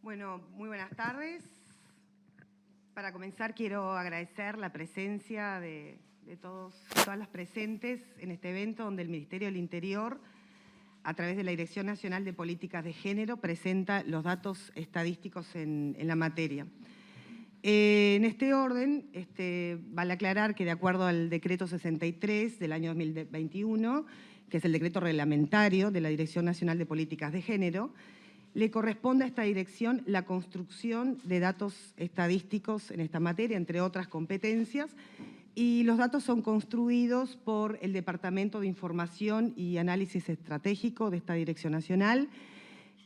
Bueno, muy buenas tardes. Para comenzar quiero agradecer la presencia de todas las presentes en este evento donde el Ministerio del Interior, a través de la Dirección Nacional de Políticas de Género, presenta los datos estadísticos en la materia. En este orden, vale aclarar que de acuerdo al decreto 63 del año 2021, que es el decreto reglamentario de la Dirección Nacional de Políticas de Género, le corresponde a esta dirección la construcción de datos estadísticos en esta materia, entre otras competencias, y los datos son construidos por el Departamento de Información y Análisis Estratégico de esta Dirección Nacional,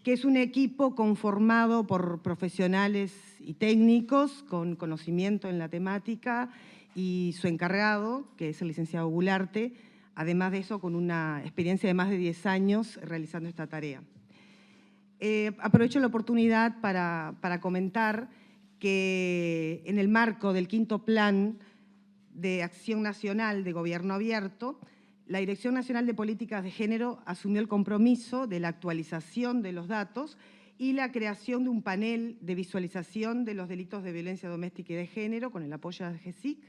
que es un equipo conformado por profesionales y técnicos con conocimiento en la temática, y su encargado, que es el licenciado Gularte, además de eso con una experiencia de más de 10 años realizando esta tarea. Aprovecho la oportunidad para comentar que en el marco del 5º Plan de Acción Nacional de Gobierno Abierto, la Dirección Nacional de Políticas de Género asumió el compromiso de la actualización de los datos y la creación de un panel de visualización de los delitos de violencia doméstica y de género con el apoyo de GESIC.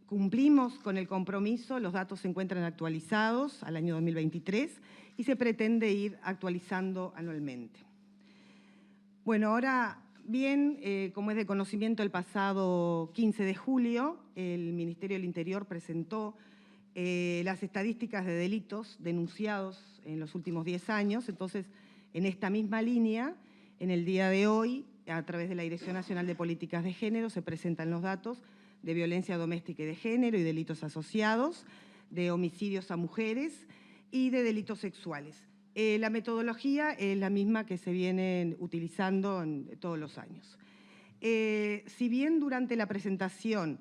Cumplimos con el compromiso, los datos se encuentran actualizados al año 2023 y se pretende ir actualizando anualmente. Bueno, ahora bien, como es de conocimiento, el pasado 15 de julio el Ministerio del Interior presentó las estadísticas de delitos denunciados en los últimos 10 años. Entonces, en esta misma línea, en el día de hoy, a través de la Dirección Nacional de Políticas de Género, se presentan los datos de violencia doméstica y de género y delitos asociados, de homicidios a mujeres y de delitos sexuales. La metodología es la misma que se viene utilizando en todos los años. Si bien durante la presentación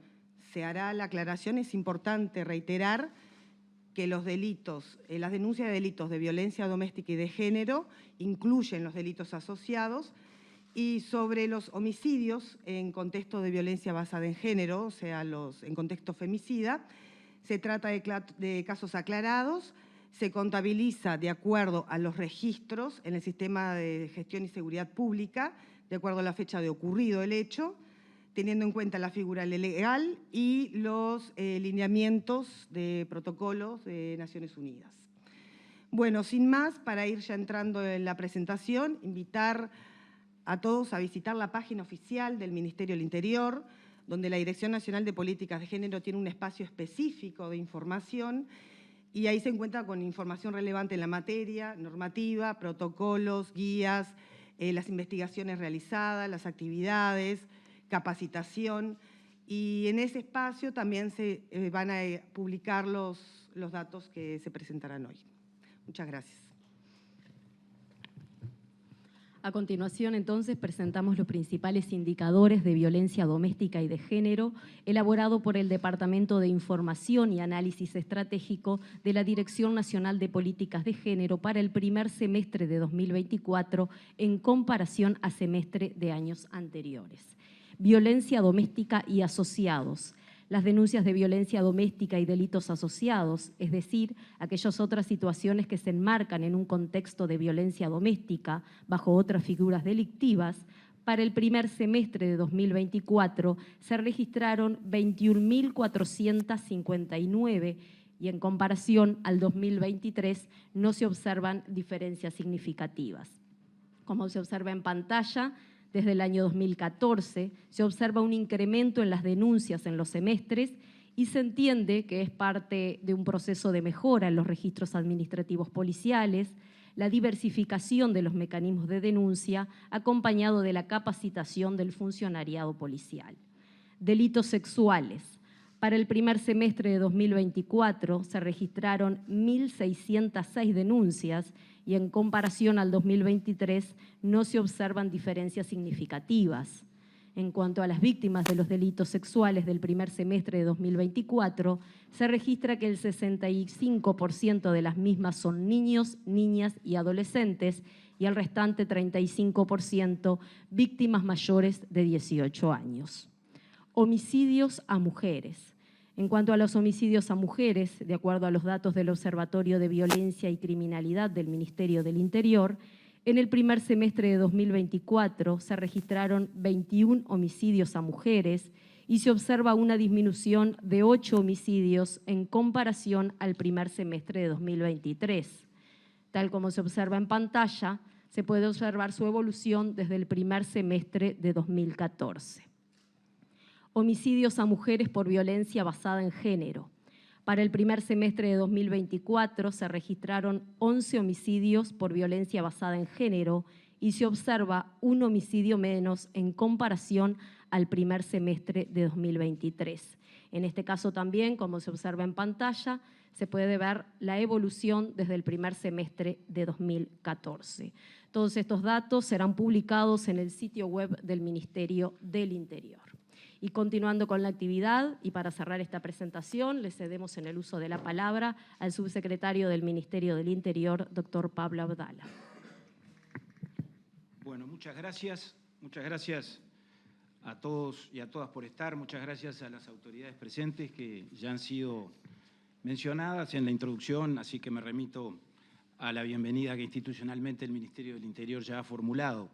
se hará la aclaración, es importante reiterar que los delitos, las denuncias de delitos de violencia doméstica y de género incluyen los delitos asociados, y sobre los homicidios en contexto de violencia basada en género, o sea, en contexto femicida, se trata de casos aclarados, se contabiliza de acuerdo a los registros en el Sistema de Gestión y Seguridad Pública, de acuerdo a la fecha de ocurrido el hecho, teniendo en cuenta la figura legal y los lineamientos de protocolos de Naciones Unidas. Bueno, sin más, para ir ya entrando en la presentación, invitar a todos a visitar la página oficial del Ministerio del Interior, donde la Dirección Nacional de Políticas de Género tiene un espacio específico de información, y ahí se encuentra con información relevante en la materia, normativa, protocolos, guías, las investigaciones realizadas, las actividades, capacitación, y en ese espacio también se van a publicar los datos que se presentarán hoy. Muchas gracias. A continuación, entonces, presentamos los principales indicadores de violencia doméstica y de género elaborado por el Departamento de Información y Análisis Estratégico de la Dirección Nacional de Políticas de Género para el primer semestre de 2024 en comparación a semestre de años anteriores. Violencia doméstica y asociados. Las denuncias de violencia doméstica y delitos asociados, es decir, aquellas otras situaciones que se enmarcan en un contexto de violencia doméstica bajo otras figuras delictivas, para el primer semestre de 2024 se registraron 21.459 y en comparación al 2023 no se observan diferencias significativas. Como se observa en pantalla, desde el año 2014 se observa un incremento en las denuncias en los semestres y se entiende que es parte de un proceso de mejora en los registros administrativos policiales, la diversificación de los mecanismos de denuncia, acompañado de la capacitación del funcionariado policial. Delitos sexuales. Para el primer semestre de 2024 se registraron 1.606 denuncias y en comparación al 2023 no se observan diferencias significativas. En cuanto a las víctimas de los delitos sexuales del primer semestre de 2024, se registra que el 65% de las mismas son niños, niñas y adolescentes y el restante 35% víctimas mayores de 18 años. Homicidios a mujeres. En cuanto a los homicidios a mujeres, de acuerdo a los datos del Observatorio de Violencia y Criminalidad del Ministerio del Interior, En el primer semestre de 2024 se registraron 21 homicidios a mujeres y se observa una disminución de 8 homicidios en comparación al primer semestre de 2023. Tal como se observa en pantalla, se puede observar su evolución desde el primer semestre de 2014. Homicidios a mujeres por violencia basada en género. Para el primer semestre de 2024 se registraron 11 homicidios por violencia basada en género y se observa un homicidio menos en comparación al primer semestre de 2023. En este caso también, como se observa en pantalla, se puede ver la evolución desde el primer semestre de 2014. Todos estos datos serán publicados en el sitio web del Ministerio del Interior. Y continuando con la actividad, y para cerrar esta presentación, le cedemos en el uso de la palabra al subsecretario del Ministerio del Interior, doctor Pablo Abdala. Bueno, muchas gracias a todos y a todas por estar, muchas gracias a las autoridades presentes que ya han sido mencionadas en la introducción, así que me remito a la bienvenida que institucionalmente el Ministerio del Interior ya ha formulado.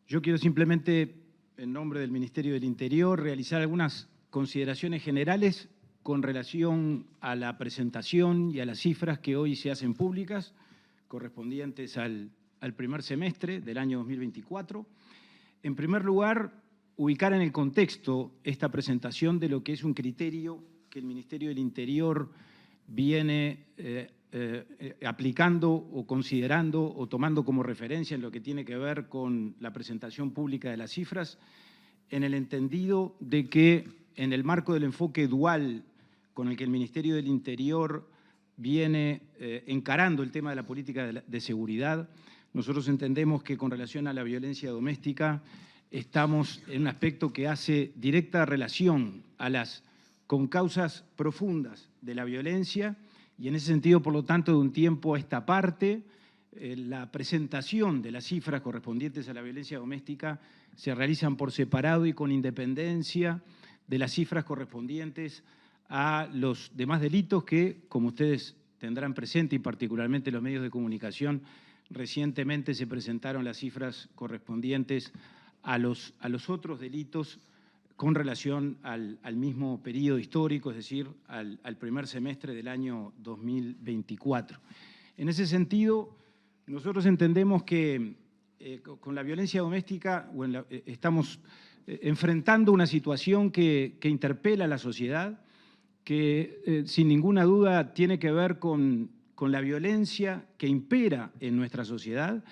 Yo quiero simplemente, en nombre del Ministerio del Interior, realizar algunas consideraciones generales con relación a la presentación y a las cifras que hoy se hacen públicas, correspondientes al primer semestre del año 2024. En primer lugar, ubicar en el contexto esta presentación de lo que es un criterio que el Ministerio del Interior viene aplicando o considerando o tomando como referencia en lo que tiene que ver con la presentación pública de las cifras, en el entendido de que en el marco del enfoque dual con el que el Ministerio del Interior viene encarando el tema de la política de seguridad, nosotros entendemos que con relación a la violencia doméstica estamos en un aspecto que hace directa relación con causas profundas de la violencia y en ese sentido, por lo tanto, de un tiempo a esta parte, la presentación de las cifras correspondientes a la violencia doméstica se realizan por separado y con independencia de las cifras correspondientes a los demás delitos que, como ustedes tendrán presente y particularmente los medios de comunicación, recientemente se presentaron las cifras correspondientes a los otros delitos con relación al mismo periodo histórico, es decir, al primer semestre del año 2024. En ese sentido, nosotros entendemos que con la violencia doméstica estamos enfrentando una situación que interpela a la sociedad, que sin ninguna duda tiene que ver con la violencia que impera en nuestra sociedad,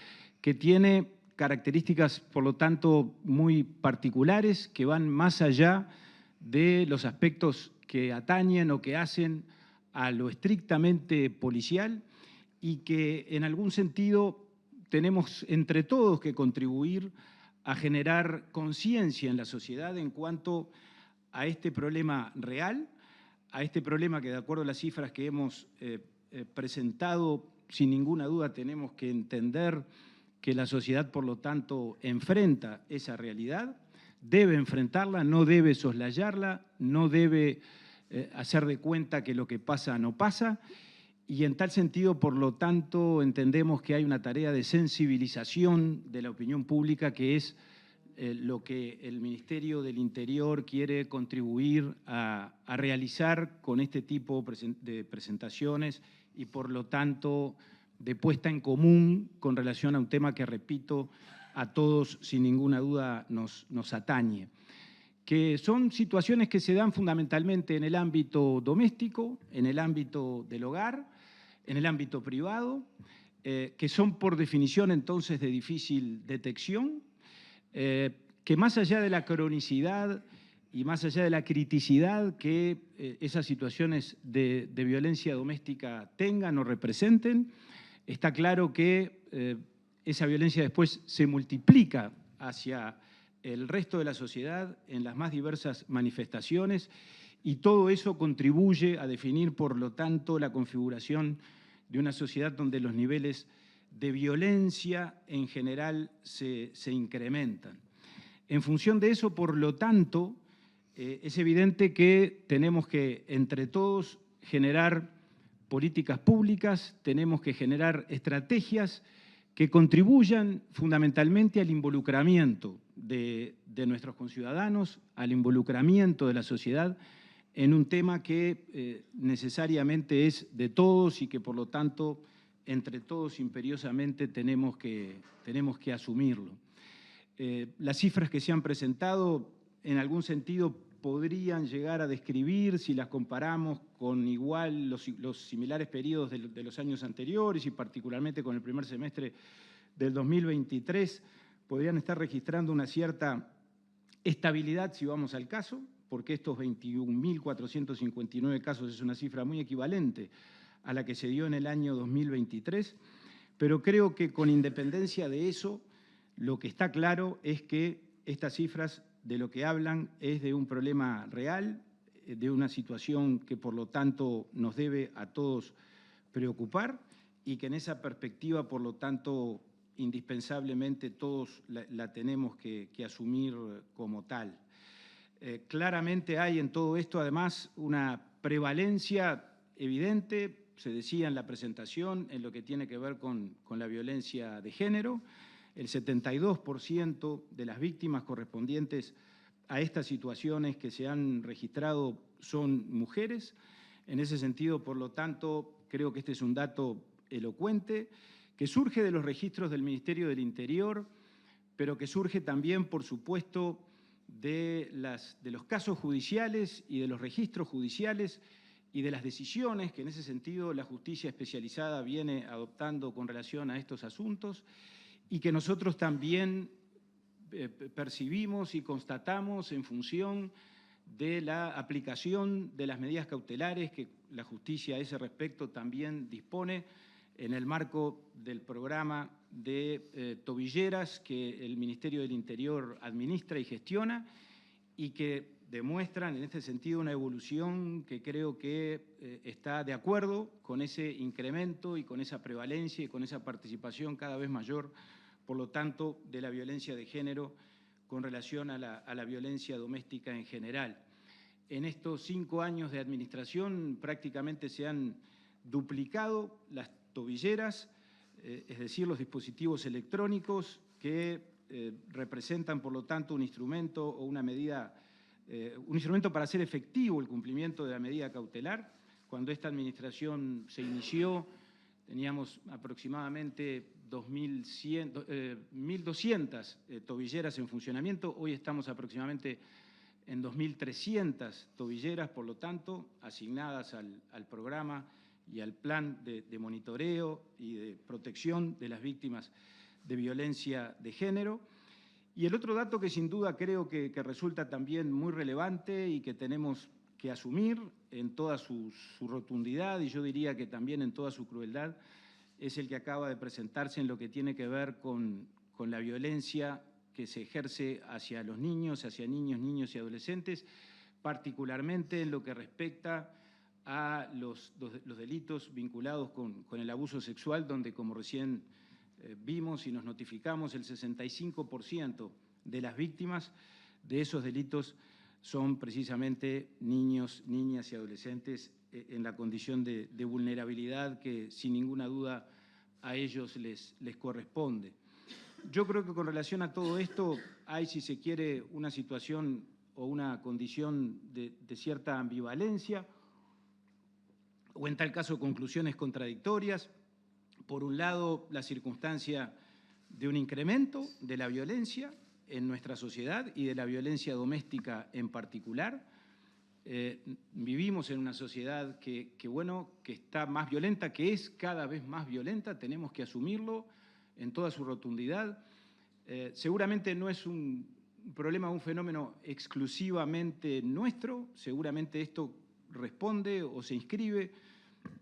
que tiene características, por lo tanto, muy particulares, que van más allá de los aspectos que atañen o que hacen a lo estrictamente policial y que en algún sentido tenemos entre todos que contribuir a generar conciencia en la sociedad en cuanto a este problema real, a este problema que de acuerdo a las cifras que hemos presentado, sin ninguna duda tenemos que entender que la sociedad, por lo tanto, enfrenta esa realidad, debe enfrentarla, no debe soslayarla, no debe hacer de cuenta que lo que pasa no pasa, y en tal sentido, por lo tanto, entendemos que hay una tarea de sensibilización de la opinión pública que es lo que el Ministerio del Interior quiere contribuir a realizar con este tipo de presentaciones y, por lo tanto, de puesta en común con relación a un tema que, repito, a todos sin ninguna duda nos atañe, que son situaciones que se dan fundamentalmente en el ámbito doméstico, en el ámbito del hogar, en el ámbito privado, que son por definición entonces de difícil detección, que más allá de la cronicidad y más allá de la criticidad que esas situaciones de violencia doméstica tengan o representen, está claro que esa violencia después se multiplica hacia el resto de la sociedad en las más diversas manifestaciones y todo eso contribuye a definir, por lo tanto, la configuración de una sociedad donde los niveles de violencia en general se incrementan. En función de eso, por lo tanto, es evidente que tenemos que, entre todos, generar políticas públicas, tenemos que generar estrategias que contribuyan fundamentalmente al involucramiento de nuestros conciudadanos, al involucramiento de la sociedad en un tema que necesariamente es de todos y que por lo tanto entre todos imperiosamente tenemos que asumirlo. Las cifras que se han presentado en algún sentido podrían llegar a describir, si las comparamos con igual los similares periodos de los años anteriores y particularmente con el primer semestre del 2023, podrían estar registrando una cierta estabilidad si vamos al caso, porque estos 21.459 casos es una cifra muy equivalente a la que se dio en el año 2023, pero creo que con independencia de eso, lo que está claro es que estas cifras de lo que hablan es de un problema real, de una situación que por lo tanto nos debe a todos preocupar y que en esa perspectiva, por lo tanto, indispensablemente todos la tenemos que asumir como tal. Claramente hay en todo esto, además, una prevalencia evidente, se decía en la presentación, en lo que tiene que ver con la violencia de género. El 72% de las víctimas correspondientes a estas situaciones que se han registrado son mujeres. En ese sentido, por lo tanto, creo que este es un dato elocuente, que surge de los registros del Ministerio del Interior, pero que surge también, por supuesto, de los casos judiciales y de los registros judiciales y de las decisiones que en ese sentido la justicia especializada viene adoptando con relación a estos asuntos y que nosotros también percibimos y constatamos en función de la aplicación de las medidas cautelares que la justicia a ese respecto también dispone en el marco del programa de tobilleras que el Ministerio del Interior administra y gestiona y que demuestran en este sentido una evolución que creo que está de acuerdo con ese incremento y con esa prevalencia y con esa participación cada vez mayor, por lo tanto, de la violencia de género con relación a la violencia doméstica en general. En estos 5 años de administración prácticamente se han duplicado las tobilleras, es decir, los dispositivos electrónicos que representan, por lo tanto, un instrumento o una medida, un instrumento para hacer efectivo el cumplimiento de la medida cautelar. Cuando esta administración se inició, teníamos aproximadamente 1.200 tobilleras en funcionamiento. Hoy estamos aproximadamente en 2.300 tobilleras, por lo tanto, asignadas al programa y al plan de monitoreo y de protección de las víctimas de violencia de género. Y el otro dato que sin duda creo que resulta también muy relevante y que tenemos que asumir en toda su rotundidad y yo diría que también en toda su crueldad, es el que acaba de presentarse en lo que tiene que ver con la violencia que se ejerce hacia los niños, hacia niños y adolescentes, particularmente en lo que respecta a los delitos vinculados con el abuso sexual, donde, como recién vimos y nos notificamos, el 65% de las víctimas de esos delitos son precisamente niños, niñas y adolescentes en la condición de vulnerabilidad que sin ninguna duda a ellos les corresponde. Yo creo que con relación a todo esto hay, si se quiere, una situación o una condición de cierta ambivalencia o en tal caso conclusiones contradictorias. Por un lado, la circunstancia de un incremento de la violencia en nuestra sociedad y de la violencia doméstica en particular. Vivimos en una sociedad que está más violenta, que es cada vez más violenta, tenemos que asumirlo en toda su rotundidad. Seguramente no es un problema, un fenómeno exclusivamente nuestro, seguramente esto responde o se inscribe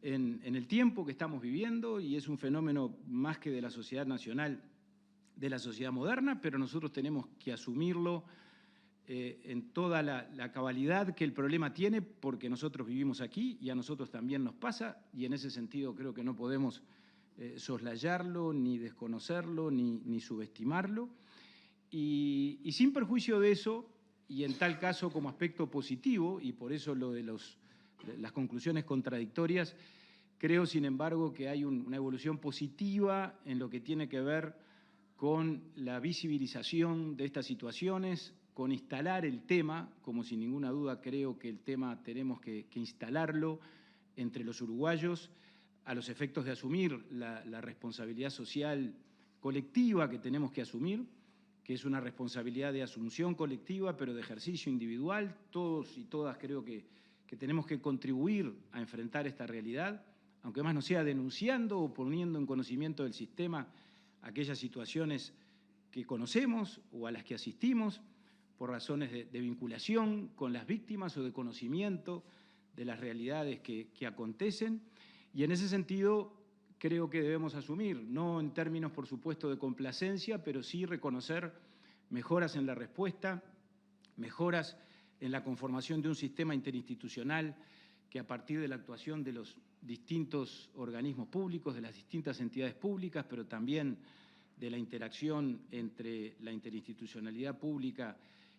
en el tiempo que estamos viviendo y es un fenómeno más que de la sociedad nacional, de la sociedad moderna, pero nosotros tenemos que asumirlo en toda la cabalidad que el problema tiene, porque nosotros vivimos aquí y a nosotros también nos pasa, y en ese sentido creo que no podemos soslayarlo, ni desconocerlo, ni subestimarlo. Y sin perjuicio de eso, y en tal caso como aspecto positivo, y por eso lo de las conclusiones contradictorias, Creo, sin embargo, que hay una evolución positiva en lo que tiene que ver con la visibilización de estas situaciones, con instalar el tema, como sin ninguna duda creo que el tema tenemos que instalarlo entre los uruguayos, a los efectos de asumir la responsabilidad social colectiva que tenemos que asumir, que es una responsabilidad de asunción colectiva, pero de ejercicio individual. Todos y todas creo que tenemos que contribuir a enfrentar esta realidad, aunque más no sea denunciando o poniendo en conocimiento del sistema aquellas situaciones que conocemos o a las que asistimos por razones de vinculación con las víctimas o de conocimiento de las realidades que acontecen. Y en ese sentido creo que debemos asumir, no en términos, por supuesto, de complacencia, pero sí reconocer mejoras en la respuesta, mejoras en la conformación de un sistema interinstitucional que a partir de la actuación de los distintos organismos públicos, de las distintas entidades públicas, pero también de la interacción entre la interinstitucionalidad pública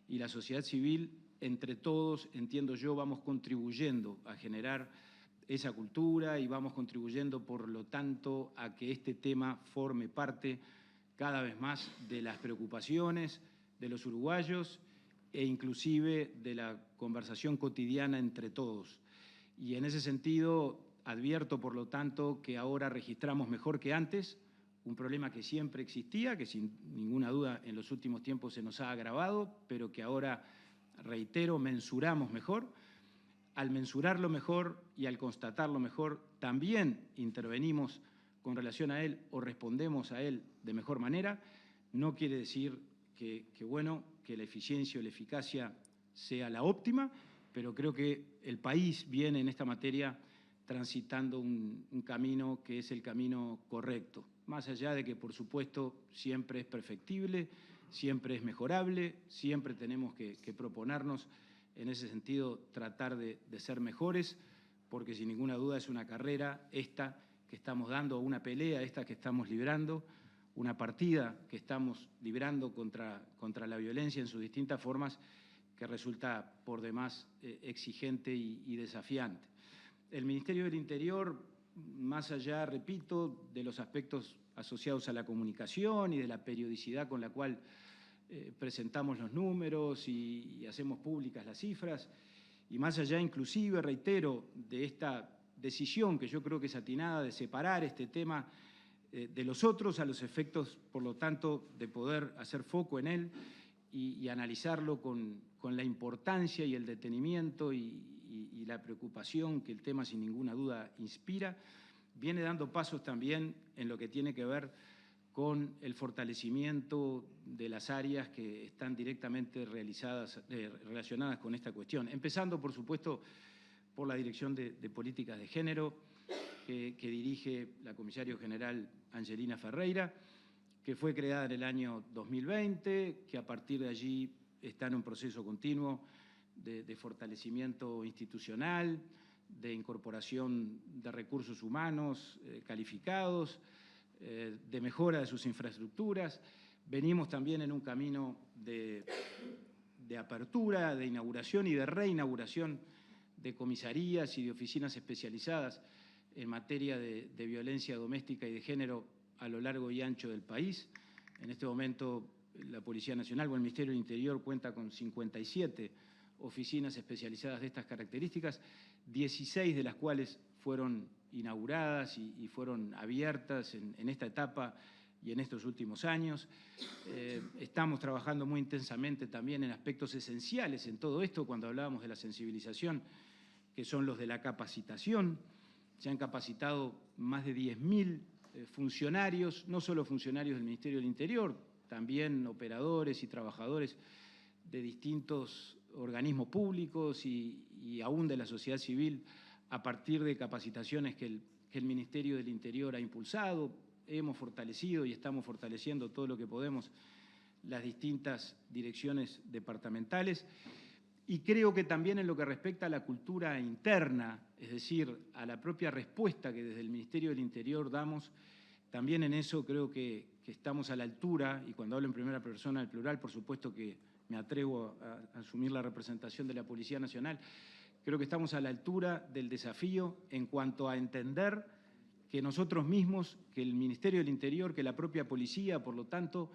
y la sociedad civil, entre todos, entiendo yo, vamos contribuyendo a generar esa cultura y vamos contribuyendo, por lo tanto, a que este tema forme parte cada vez más de las preocupaciones de los uruguayos e inclusive de la conversación cotidiana entre todos. Y en ese sentido advierto, por lo tanto, que ahora registramos mejor que antes un problema que siempre existía, que sin ninguna duda en los últimos tiempos se nos ha agravado, pero que ahora, reitero, mensuramos mejor. Al mensurarlo mejor y al constatarlo mejor, también intervenimos con relación a él o respondemos a él de mejor manera. No quiere decir que la eficiencia o la eficacia sea la óptima, pero creo que el país viene en esta materia transitando un camino que es el camino correcto, más allá de que, por supuesto, siempre es perfectible, siempre es mejorable, siempre tenemos que proponernos, en ese sentido, tratar de ser mejores, porque sin ninguna duda es una carrera esta que estamos dando, una pelea esta que estamos librando, una partida que estamos librando contra la violencia en sus distintas formas, que resulta por demás exigente y desafiante. El Ministerio del Interior, más allá, repito, de los aspectos asociados a la comunicación y de la periodicidad con la cual presentamos los números y hacemos públicas las cifras, y más allá inclusive, reitero, de esta decisión que yo creo que es atinada de separar este tema de los otros a los efectos, por lo tanto, de poder hacer foco en él y analizarlo con la importancia y el detenimiento y la preocupación que el tema sin ninguna duda inspira, viene dando pasos también en lo que tiene que ver con el fortalecimiento de las áreas que están directamente relacionadas con esta cuestión. Empezando, por supuesto, por la Dirección de Políticas de Género, que dirige la comisaria general Angelina Ferreira, que fue creada en el año 2020, que a partir de allí está en un proceso continuo de fortalecimiento institucional, de incorporación de recursos humanos calificados, de mejora de sus infraestructuras. Venimos también en un camino de apertura, de inauguración y de reinauguración de comisarías y de oficinas especializadas en materia de violencia doméstica y de género a lo largo y ancho del país. En este momento la Policía Nacional o el Ministerio del Interior cuenta con 57 oficinas especializadas de estas características, 16 de las cuales fueron inauguradas y fueron abiertas en esta etapa y en estos últimos años. Estamos trabajando muy intensamente también en aspectos esenciales en todo esto, cuando hablábamos de la sensibilización, que son los de la capacitación. Se han capacitado más de 10.000 funcionarios, no solo funcionarios del Ministerio del Interior, también operadores y trabajadores de distintos organismos públicos y aún de la sociedad civil, a partir de capacitaciones que el Ministerio del Interior ha impulsado. Hemos fortalecido y estamos fortaleciendo todo lo que podemos las distintas direcciones departamentales. Y creo que también en lo que respecta a la cultura interna, es decir, a la propia respuesta que desde el Ministerio del Interior damos, también en eso creo que estamos a la altura, y cuando hablo en primera persona del plural, por supuesto que me atrevo a asumir la representación de la Policía Nacional. Creo que estamos a la altura del desafío en cuanto a entender que nosotros mismos, que el Ministerio del Interior, que la propia policía, por lo tanto,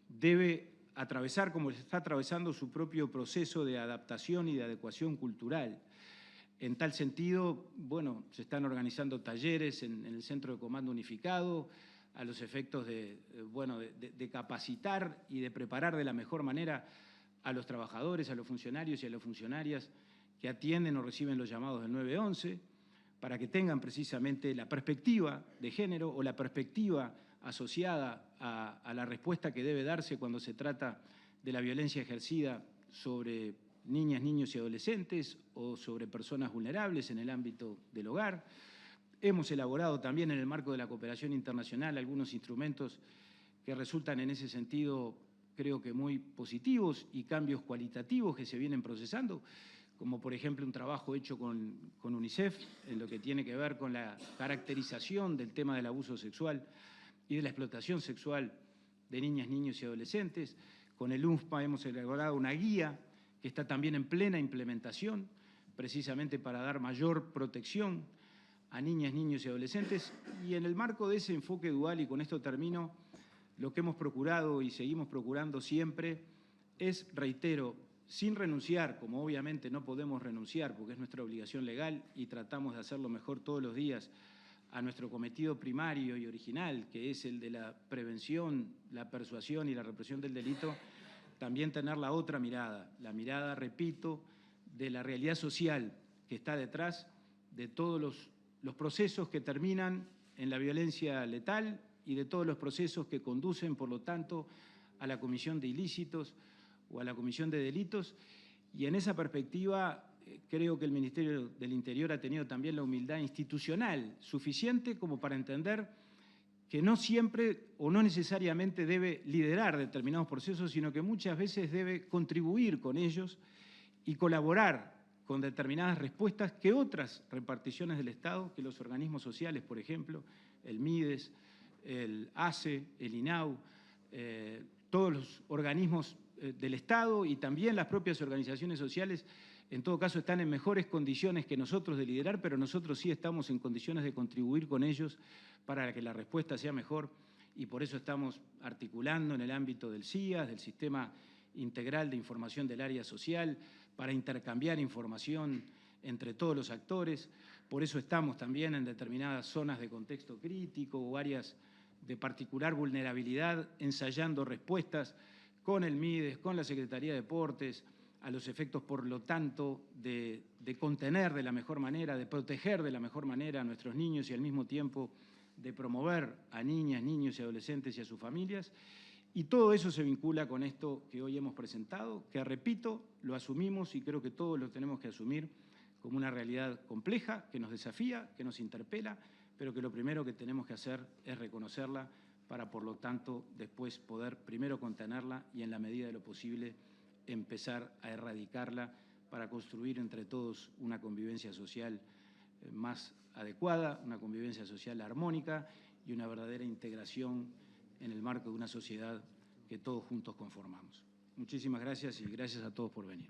debe atravesar, como está atravesando, su propio proceso de adaptación y de adecuación cultural. En tal sentido, bueno, se están organizando talleres en el Centro de Comando Unificado a los efectos de capacitar y de preparar de la mejor manera a los trabajadores, a los funcionarios y a las funcionarias que atienden o reciben los llamados del 911, para que tengan precisamente la perspectiva de género o la perspectiva asociada a la respuesta que debe darse cuando se trata de la violencia ejercida sobre niñas, niños y adolescentes o sobre personas vulnerables en el ámbito del hogar. Hemos elaborado también en el marco de la cooperación internacional algunos instrumentos que resultan en ese sentido, creo que muy positivos, y cambios cualitativos que se vienen procesando, como por ejemplo un trabajo hecho con UNICEF en lo que tiene que ver con la caracterización del tema del abuso sexual y de la explotación sexual de niñas, niños y adolescentes. Con el UNFPA hemos elaborado una guía que está también en plena implementación, precisamente para dar mayor protección a niñas, niños y adolescentes. Y en el marco de ese enfoque dual, y con esto termino, lo que hemos procurado y seguimos procurando siempre es, reitero, sin renunciar, como obviamente no podemos renunciar porque es nuestra obligación legal y tratamos de hacerlo mejor todos los días, a nuestro cometido primario y original, que es el de la prevención, la persuasión y la represión del delito, también tener la otra mirada, la mirada, repito, de la realidad social que está detrás de todos los procesos que terminan en la violencia letal y de todos los procesos que conducen, por lo tanto, a la comisión de ilícitos o a la comisión de delitos. Y en esa perspectiva creo que el Ministerio del Interior ha tenido también la humildad institucional suficiente como para entender que no siempre o no necesariamente debe liderar determinados procesos, sino que muchas veces debe contribuir con ellos y colaborar con determinadas respuestas que otras reparticiones del Estado, que los organismos sociales, por ejemplo, el MIDES, el ACE, el INAU, todos los organismos del Estado y también las propias organizaciones sociales, en todo caso están en mejores condiciones que nosotros de liderar, pero nosotros sí estamos en condiciones de contribuir con ellos para que la respuesta sea mejor, y por eso estamos articulando en el ámbito del CIAS, del Sistema Integral de Información del Área Social, para intercambiar información entre todos los actores. Por eso estamos también en determinadas zonas de contexto crítico o áreas de particular vulnerabilidad, ensayando respuestas con el MIDES, con la Secretaría de Deportes, a los efectos, por lo tanto, de contener de la mejor manera, de proteger de la mejor manera a nuestros niños y al mismo tiempo de promover a niñas, niños y adolescentes y a sus familias. Y todo eso se vincula con esto que hoy hemos presentado, que, repito, lo asumimos y creo que todos lo tenemos que asumir como una realidad compleja, que nos desafía, que nos interpela, pero que lo primero que tenemos que hacer es reconocerla para, por lo tanto, después poder primero contenerla y, en la medida de lo posible, empezar a erradicarla para construir entre todos una convivencia social más adecuada, una convivencia social armónica y una verdadera integración en el marco de una sociedad que todos juntos conformamos. Muchísimas gracias y gracias a todos por venir.